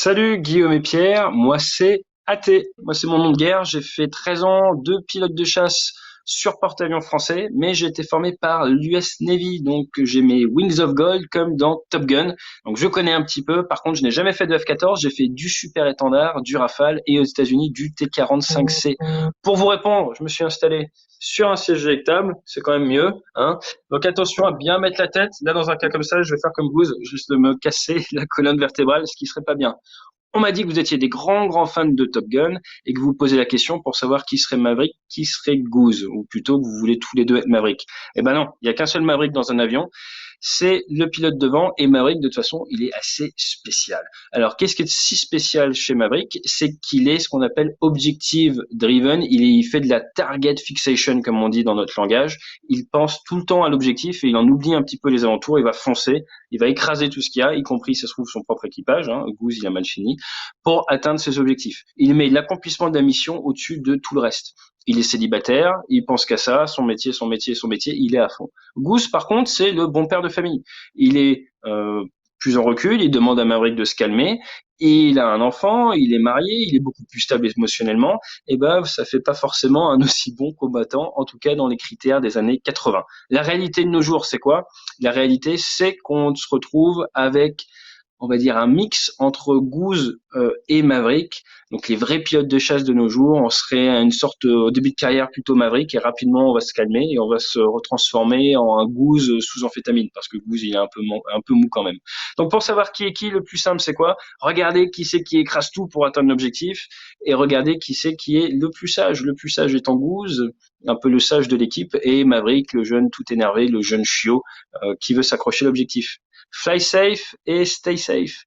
Salut Guillaume et Pierre, moi c'est AT, moi c'est mon nom de guerre, j'ai fait 13 ans de pilote de chasse sur porte-avions français, mais j'ai été formé par l'US Navy, donc j'ai mes Wings of Gold comme dans Top Gun, donc je connais un petit peu, par contre je n'ai jamais fait de F-14, j'ai fait du Super Étendard, du Rafale et aux États-Unis du T-45C. Pour vous répondre, je me suis installé sur un siège éjectable, c'est quand même mieux, hein. Donc attention à bien mettre la tête, là dans un cas comme ça, je vais faire comme Goose, juste de me casser la colonne vertébrale, ce qui serait pas bien. On m'a dit que vous étiez des grands fans de Top Gun et que vous vous posez la question pour savoir qui serait Maverick, qui serait Goose, ou plutôt que vous voulez tous les deux être Maverick. Eh ben non, il n'y a qu'un seul Maverick dans un avion, c'est le pilote devant, et Maverick de toute façon il est assez spécial. Alors qu'est-ce qui est si spécial chez Maverick? C'est qu'il est ce qu'on appelle objective driven, il fait de la target fixation comme on dit dans notre langage, il pense tout le temps à l'objectif et il en oublie un petit peu les alentours, il va foncer, il va écraser tout ce qu'il y a, y compris, ça se trouve, son propre équipage, hein, Goose, il a mal fini, pour atteindre ses objectifs. Il met l'accomplissement de la mission au-dessus de tout le reste. Il est célibataire, il pense qu'à ça, son métier, il est à fond. Goose, par contre, c'est le bon père de famille. Il est plus en recul, il demande à Maverick de se calmer, il a un enfant, il est marié, il est beaucoup plus stable émotionnellement, et ben ça fait pas forcément un aussi bon combattant, en tout cas dans les critères des années 80. La réalité de nos jours, c'est quoi? La réalité, c'est qu'on se retrouve avec, on va dire, un mix entre Goose et Maverick. Donc les vrais pilotes de chasse de nos jours, on serait à une sorte, au début de carrière, plutôt Maverick, et rapidement on va se calmer et on va se retransformer en un Goose sous amphétamine, parce que Goose il est un peu mou quand même. Donc pour savoir qui est qui, le plus simple c'est quoi? Regardez qui c'est qui écrase tout pour atteindre l'objectif, et regardez qui c'est qui est le plus sage. Le plus sage étant Goose, un peu le sage de l'équipe, et Maverick, le jeune tout énervé, le jeune chiot qui veut s'accrocher à l'objectif. Fly safe et stay safe.